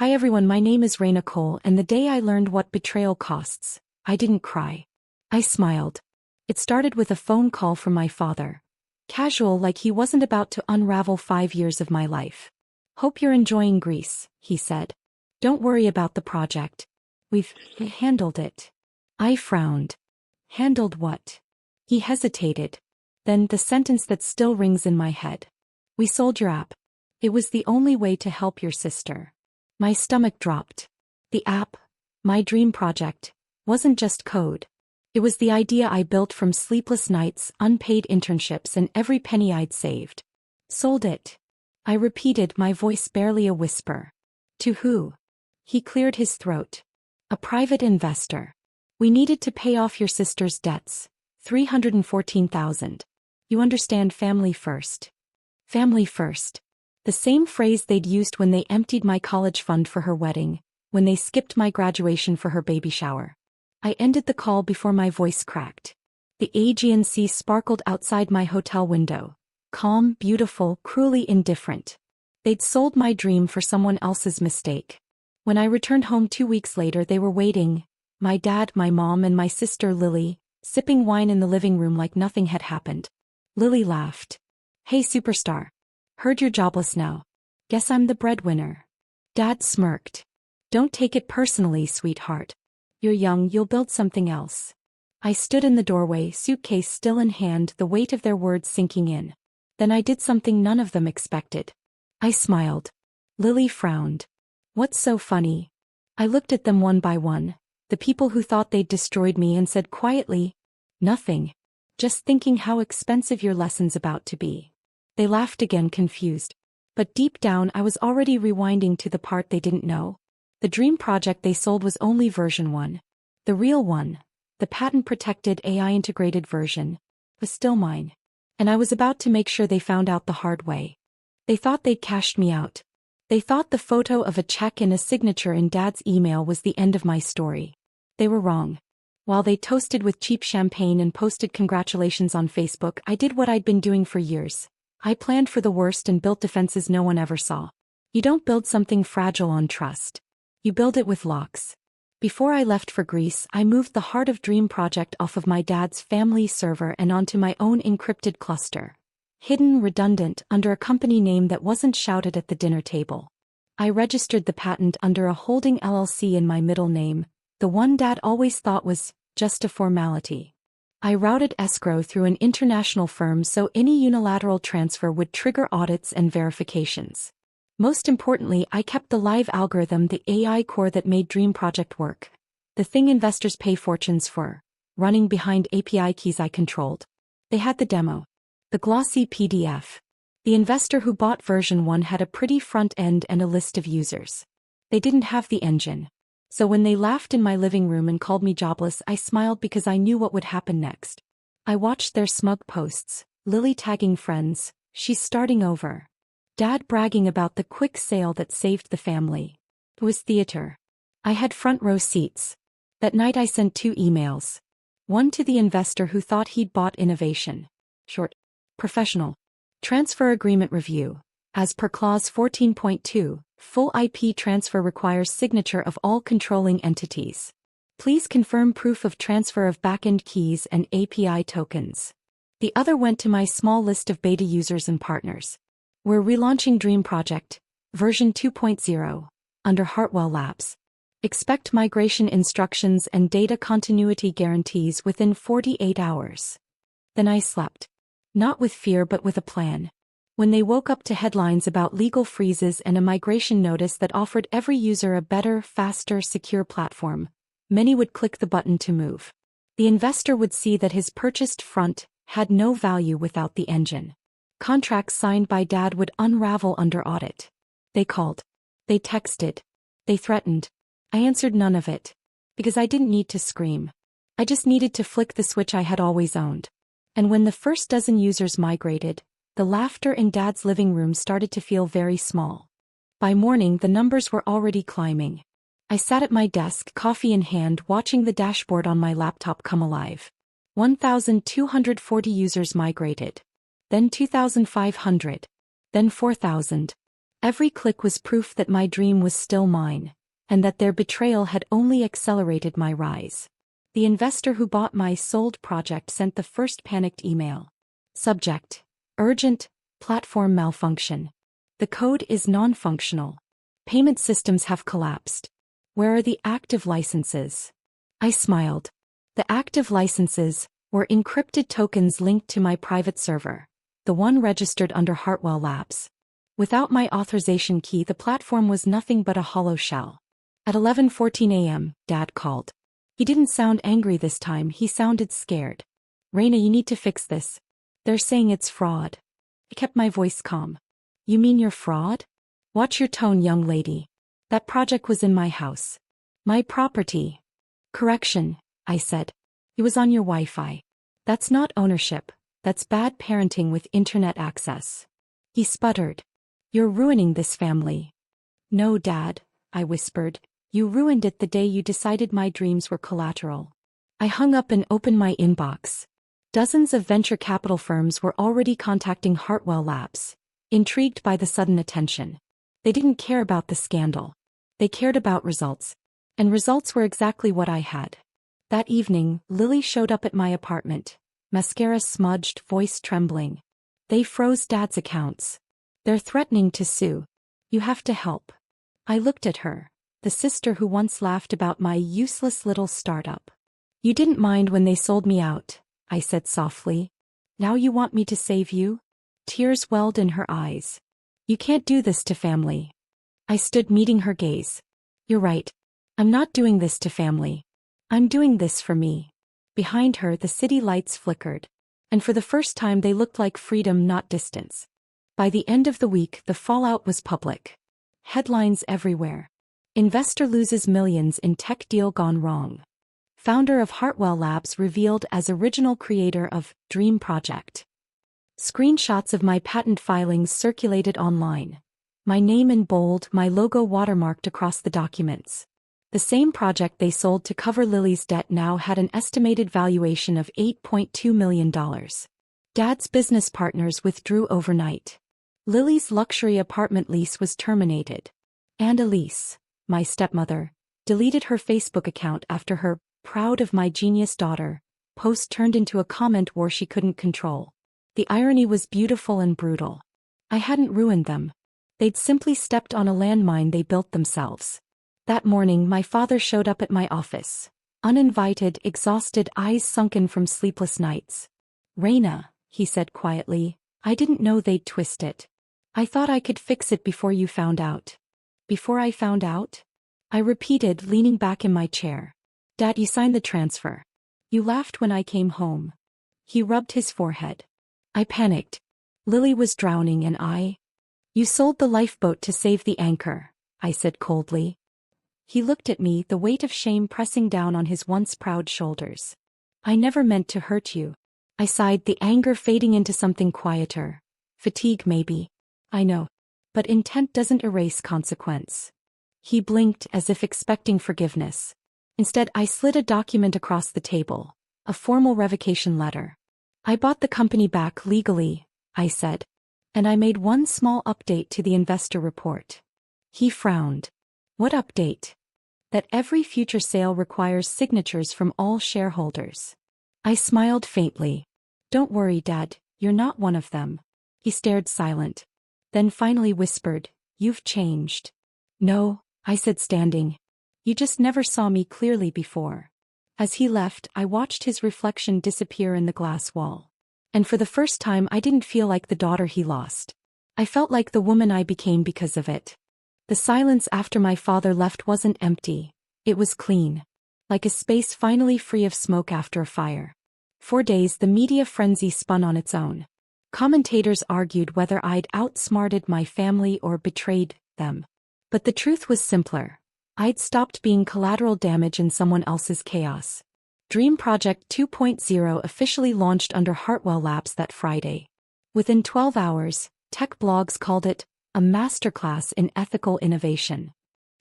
Hi everyone, my name is Raina Cole, and the day I learned what betrayal costs, I didn't cry. I smiled. It started with a phone call from my father. Casual, like he wasn't about to unravel 5 years of my life. "Hope you're enjoying Greece," he said. "Don't worry about the project. We've handled it." I frowned. Handled what? He hesitated. Then the sentence that still rings in my head. "We sold your app. It was the only way to help your sister." My stomach dropped. The app, my dream project, wasn't just code. It was the idea I built from sleepless nights, unpaid internships, and every penny I'd saved. "Sold it," I repeated, my voice barely a whisper. "To who?" He cleared his throat. "A private investor. We needed to pay off your sister's debts. 314,000. You understand, family first." Family first. The same phrase they'd used when they emptied my college fund for her wedding, when they skipped my graduation for her baby shower. I ended the call before my voice cracked. The Aegean Sea sparkled outside my hotel window. Calm, beautiful, cruelly indifferent. They'd sold my dream for someone else's mistake. When I returned home 2 weeks later, they were waiting. My dad, my mom, and my sister Lily, sipping wine in the living room like nothing had happened. Lily laughed. "Hey superstar. Heard you're jobless now. Guess I'm the breadwinner." Dad smirked. "Don't take it personally, sweetheart. You're young, you'll build something else." I stood in the doorway, suitcase still in hand, the weight of their words sinking in. Then I did something none of them expected. I smiled. Lily frowned. "What's so funny?" I looked at them one by one, the people who thought they'd destroyed me, and said quietly, "Nothing. Just thinking how expensive your lesson's about to be." They laughed again, confused. But deep down I was already rewinding to the part they didn't know. The dream project they sold was only version 1. The real one, the patent-protected AI-integrated version, was still mine. And I was about to make sure they found out the hard way. They thought they'd cashed me out. They thought the photo of a check and a signature in Dad's email was the end of my story. They were wrong. While they toasted with cheap champagne and posted congratulations on Facebook, I did what I'd been doing for years. I planned for the worst and built defenses no one ever saw. You don't build something fragile on trust. You build it with locks. Before I left for Greece, I moved the Heart of Dream project off of my dad's family server and onto my own encrypted cluster. Hidden, redundant, under a company name that wasn't shouted at the dinner table. I registered the patent under a holding LLC in my middle name, the one Dad always thought was just a formality. I routed escrow through an international firm so any unilateral transfer would trigger audits and verifications. Most importantly, I kept the live algorithm, the AI core that made Dream Project work. The thing investors pay fortunes for, running behind API keys I controlled. They had the demo. The glossy PDF. The investor who bought version 1 had a pretty front end and a list of users. They didn't have the engine. So when they laughed in my living room and called me jobless, I smiled because I knew what would happen next. I watched their smug posts, Lily tagging friends, "She's starting over." Dad bragging about the quick sale that saved the family. It was theater. I had front row seats. That night I sent 2 emails. One to the investor who thought he'd bought innovation. Short. Professional. Transfer agreement review. As per clause 14.2, full IP transfer requires signature of all controlling entities. Please confirm proof of transfer of backend keys and API tokens. The other went to my small list of beta users and partners. We're relaunching Dream Project, version 2.0, under Hartwell Labs. Expect migration instructions and data continuity guarantees within 48 hours. Then I slept. Not with fear but with a plan. When they woke up to headlines about legal freezes and a migration notice that offered every user a better, faster, secure platform, many would click the button to move. The investor would see that his purchased front had no value without the engine. Contracts signed by Dad would unravel under audit. They called. They texted. They threatened. I answered none of it. Because I didn't need to scream. I just needed to flick the switch I had always owned. And when the first dozen users migrated, the laughter in Dad's living room started to feel very small. By morning the numbers were already climbing. I sat at my desk, coffee in hand, watching the dashboard on my laptop come alive. 1,240 users migrated. Then 2,500. Then 4,000. Every click was proof that my dream was still mine, and that their betrayal had only accelerated my rise. The investor who bought my sold project sent the first panicked email. Subject: urgent, platform malfunction. The code is non-functional. Payment systems have collapsed. Where are the active licenses? I smiled. The active licenses were encrypted tokens linked to my private server, the one registered under Hartwell Labs. Without my authorization key, the platform was nothing but a hollow shell. At 11:14 a.m., Dad called. He didn't sound angry this time, he sounded scared. Raina, you need to fix this. They're saying it's fraud. I kept my voice calm. You mean you're fraud? Watch your tone, young lady. That project was in my house. My property. Correction, I said. It was on your Wi-Fi. That's not ownership. That's bad parenting with internet access. He sputtered. You're ruining this family. No, Dad, I whispered. You ruined it the day you decided my dreams were collateral. I hung up and opened my inbox. Dozens of venture capital firms were already contacting Hartwell Labs, intrigued by the sudden attention. They didn't care about the scandal. They cared about results. And results were exactly what I had. That evening, Lily showed up at my apartment, mascara smudged, voice trembling. They froze Dad's accounts. They're threatening to sue. You have to help. I looked at her, the sister who once laughed about my useless little startup. You didn't mind when they sold me out, I said softly. Now you want me to save you? Tears welled in her eyes. You can't do this to family. I stood meeting her gaze. You're right. I'm not doing this to family. I'm doing this for me. Behind her, the city lights flickered. And for the first time they looked like freedom, not distance. By the end of the week, the fallout was public. Headlines everywhere. Investor loses millions in tech deal gone wrong. Founder of Hartwell Labs revealed as original creator of Dream Project. Screenshots of my patent filings circulated online. My name in bold, my logo watermarked across the documents. The same project they sold to cover Lily's debt now had an estimated valuation of $8.2 million. Dad's business partners withdrew overnight. Lily's luxury apartment lease was terminated. And Elise, my stepmother, deleted her Facebook account after her "proud of my genius daughter" post turned into a comment war she couldn't control. The irony was beautiful and brutal. I hadn't ruined them. They'd simply stepped on a landmine they built themselves. That morning my father showed up at my office. Uninvited, exhausted, eyes sunken from sleepless nights. Raina, he said quietly, I didn't know they'd twist it. I thought I could fix it before you found out. Before I found out? I repeated, leaning back in my chair. Dad, you signed the transfer. You laughed when I came home. He rubbed his forehead. I panicked. Lily was drowning and I... You sold the lifeboat to save the anchor, I said coldly. He looked at me, the weight of shame pressing down on his once proud shoulders. I never meant to hurt you. I sighed, the anger fading into something quieter. Fatigue maybe. I know. But intent doesn't erase consequence. He blinked as if expecting forgiveness. Instead, I slid a document across the table. A formal revocation letter. I bought the company back legally, I said. And I made one small update to the investor report. He frowned. What update? That every future sale requires signatures from all shareholders. I smiled faintly. Don't worry, Dad, you're not one of them. He stared silent. Then finally whispered, You've changed. No, I said, standing. You just never saw me clearly before. As he left, I watched his reflection disappear in the glass wall. And for the first time I didn't feel like the daughter he lost. I felt like the woman I became because of it. The silence after my father left wasn't empty. It was clean. Like a space finally free of smoke after a fire. For days the media frenzy spun on its own. Commentators argued whether I'd outsmarted my family or betrayed them. But the truth was simpler. I'd stopped being collateral damage in someone else's chaos. Dream Project 2.0 officially launched under Hartwell Labs that Friday. Within 12 hours, tech blogs called it a masterclass in ethical innovation.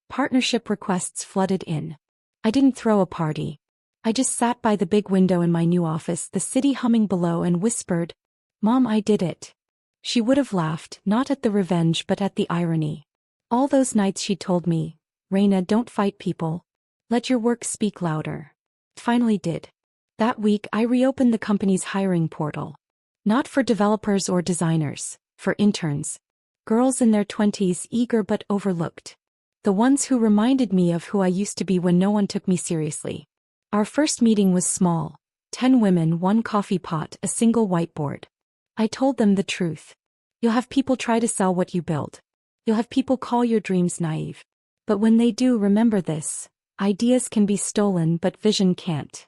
Partnership requests flooded in. I didn't throw a party. I just sat by the big window in my new office, the city humming below, and whispered, Mom, I did it. She would have laughed, not at the revenge but at the irony. All those nights she told me, Reina, don't fight people. Let your work speak louder. It finally did. That week I reopened the company's hiring portal. Not for developers or designers, for interns. Girls in their 20s, eager but overlooked. The ones who reminded me of who I used to be when no one took me seriously. Our first meeting was small. 10 women, 1 coffee pot, a single whiteboard. I told them the truth. You'll have people try to sell what you build. You'll have people call your dreams naive. But when they do, remember this. Ideas can be stolen but vision can't.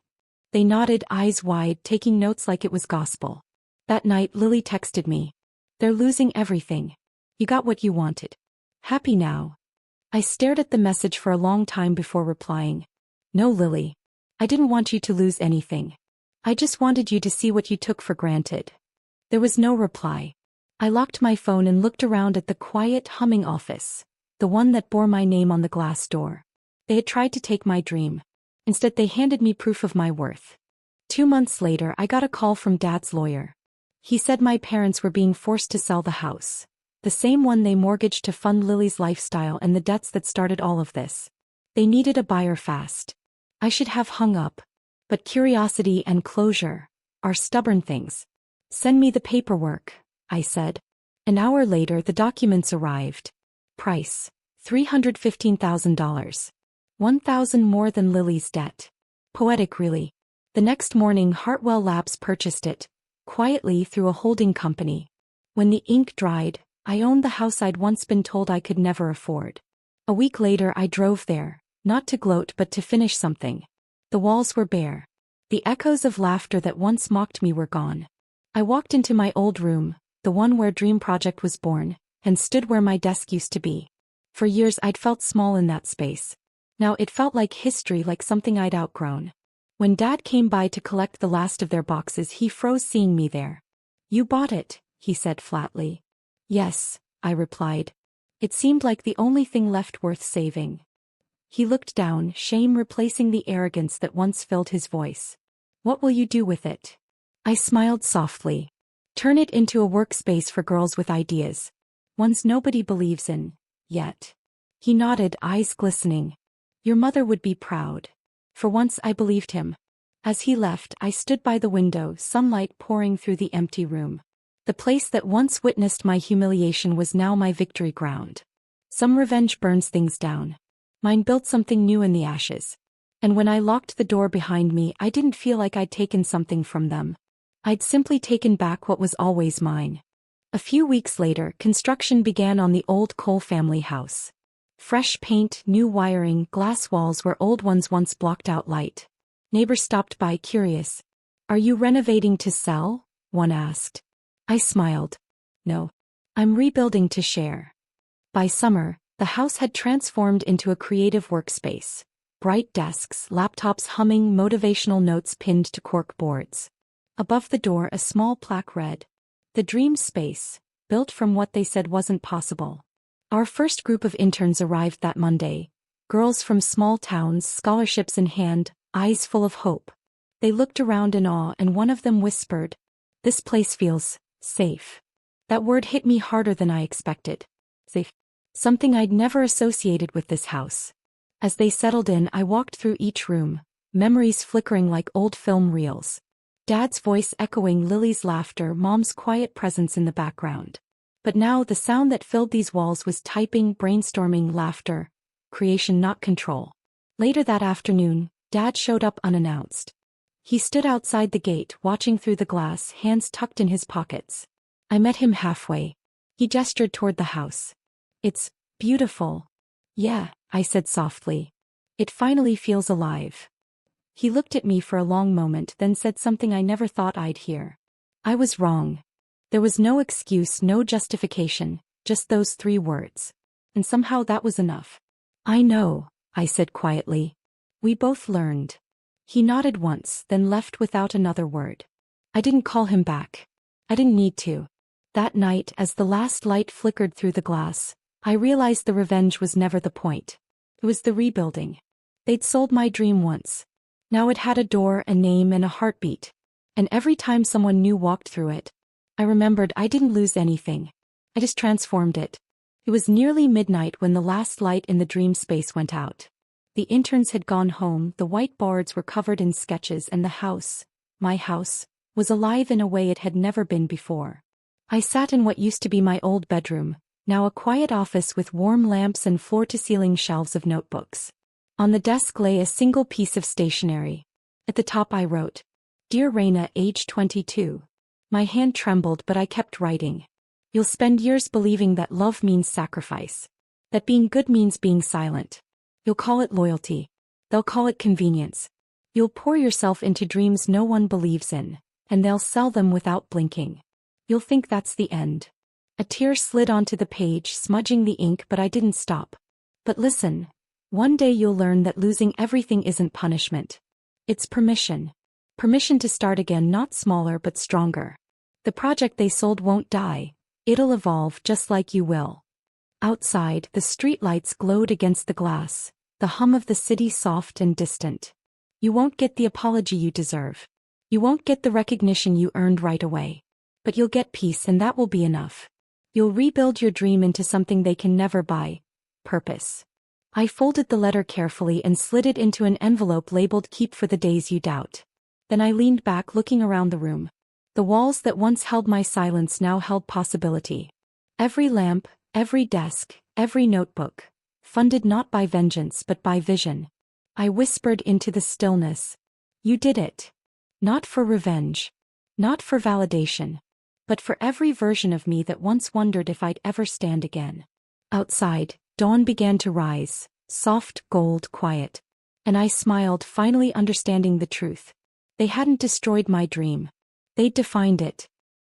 They nodded, eyes wide, taking notes like it was gospel. That night Lily texted me. They're losing everything. You got what you wanted. Happy now? I stared at the message for a long time before replying. No, Lily. I didn't want you to lose anything. I just wanted you to see what you took for granted. There was no reply. I locked my phone and looked around at the quiet, humming office, the one that bore my name on the glass door. They had tried to take my dream. Instead, they handed me proof of my worth. 2 months later, I got a call from Dad's lawyer. He said my parents were being forced to sell the house, the same one they mortgaged to fund Lily's lifestyle and the debts that started all of this. They needed a buyer fast. I should have hung up. But curiosity and closure are stubborn things. Send me the paperwork, I said. An hour later, the documents arrived. Price: $315,000. $1,000 more than Lily's debt. Poetic, really. The next morning, Hartwell Labs purchased it, quietly through a holding company. When the ink dried, I owned the house I'd once been told I could never afford. A week later, I drove there, not to gloat but to finish something. The walls were bare. The echoes of laughter that once mocked me were gone. I walked into my old room, the one where Dream Project was born, and stood where my desk used to be. For years I'd felt small in that space. Now it felt like history, like something I'd outgrown. When Dad came by to collect the last of their boxes, he froze seeing me there. You bought it, he said flatly. Yes, I replied. It seemed like the only thing left worth saving. He looked down, shame replacing the arrogance that once filled his voice. What will you do with it? I smiled softly. Turn it into a workspace for girls with ideas. Ones nobody believes in, yet. He nodded, eyes glistening. Your mother would be proud. For once I believed him. As he left, I stood by the window, sunlight pouring through the empty room. The place that once witnessed my humiliation was now my victory ground. Some revenge burns things down. Mine built something new in the ashes. And when I locked the door behind me, I didn't feel like I'd taken something from them. I'd simply taken back what was always mine. A few weeks later, construction began on the old Cole family house. Fresh paint, new wiring, glass walls where old ones once blocked out light. Neighbors stopped by, curious. Are you renovating to sell? One asked. I smiled. No. I'm rebuilding to share. By summer, the house had transformed into a creative workspace. Bright desks, laptops humming, motivational notes pinned to cork boards. Above the door, a small plaque read, "The Dream Space, built from what they said wasn't possible." Our first group of interns arrived that Monday. Girls from small towns, scholarships in hand, eyes full of hope. They looked around in awe, and one of them whispered, "This place feels safe." That word hit me harder than I expected. Safe. Something I'd never associated with this house. As they settled in, I walked through each room, memories flickering like old film reels. Dad's voice echoing, Lily's laughter, Mom's quiet presence in the background. But now the sound that filled these walls was typing, brainstorming, laughter, creation, not control. Later that afternoon, Dad showed up unannounced. He stood outside the gate, watching through the glass, hands tucked in his pockets. I met him halfway. He gestured toward the house. It's beautiful. Yeah, I said softly. It finally feels alive. He looked at me for a long moment, then said something I never thought I'd hear. I was wrong. There was no excuse, no justification, just those 3 words. And somehow that was enough. I know, I said quietly. We both learned. He nodded once, then left without another word. I didn't call him back. I didn't need to. That night, as the last light flickered through the glass, I realized the revenge was never the point. It was the rebuilding. They'd sold my dream once. Now it had a door, a name, and a heartbeat. And every time someone new walked through it, I remembered I didn't lose anything. I just transformed it. It was nearly midnight when the last light in the dream space went out. The interns had gone home, the whiteboards were covered in sketches, and the house, my house, was alive in a way it had never been before. I sat in what used to be my old bedroom, now a quiet office with warm lamps and floor-to-ceiling shelves of notebooks. On the desk lay a single piece of stationery. At the top I wrote, "Dear Raina, age 22. My hand trembled, but I kept writing. You'll spend years believing that love means sacrifice. That being good means being silent. You'll call it loyalty. They'll call it convenience. You'll pour yourself into dreams no one believes in, and they'll sell them without blinking. You'll think that's the end." A tear slid onto the page, smudging the ink, but I didn't stop. "But listen, one day you'll learn that losing everything isn't punishment. It's permission. Permission to start again, not smaller but stronger. The project they sold won't die. It'll evolve just like you will." Outside, the streetlights glowed against the glass, the hum of the city soft and distant. You won't get the apology you deserve. You won't get the recognition you earned right away. But you'll get peace, and that will be enough. You'll rebuild your dream into something they can never buy: purpose. I folded the letter carefully and slid it into an envelope labeled "Keep for the days you doubt." Then I leaned back, looking around the room. The walls that once held my silence now held possibility. Every lamp, every desk, every notebook, funded not by vengeance but by vision. I whispered into the stillness, "You did it. Not for revenge. Not for validation. But for every version of me that once wondered if I'd ever stand again." Outside, dawn began to rise, soft, gold, quiet. And I smiled, finally understanding the truth. They hadn't destroyed my dream. They'd defined it,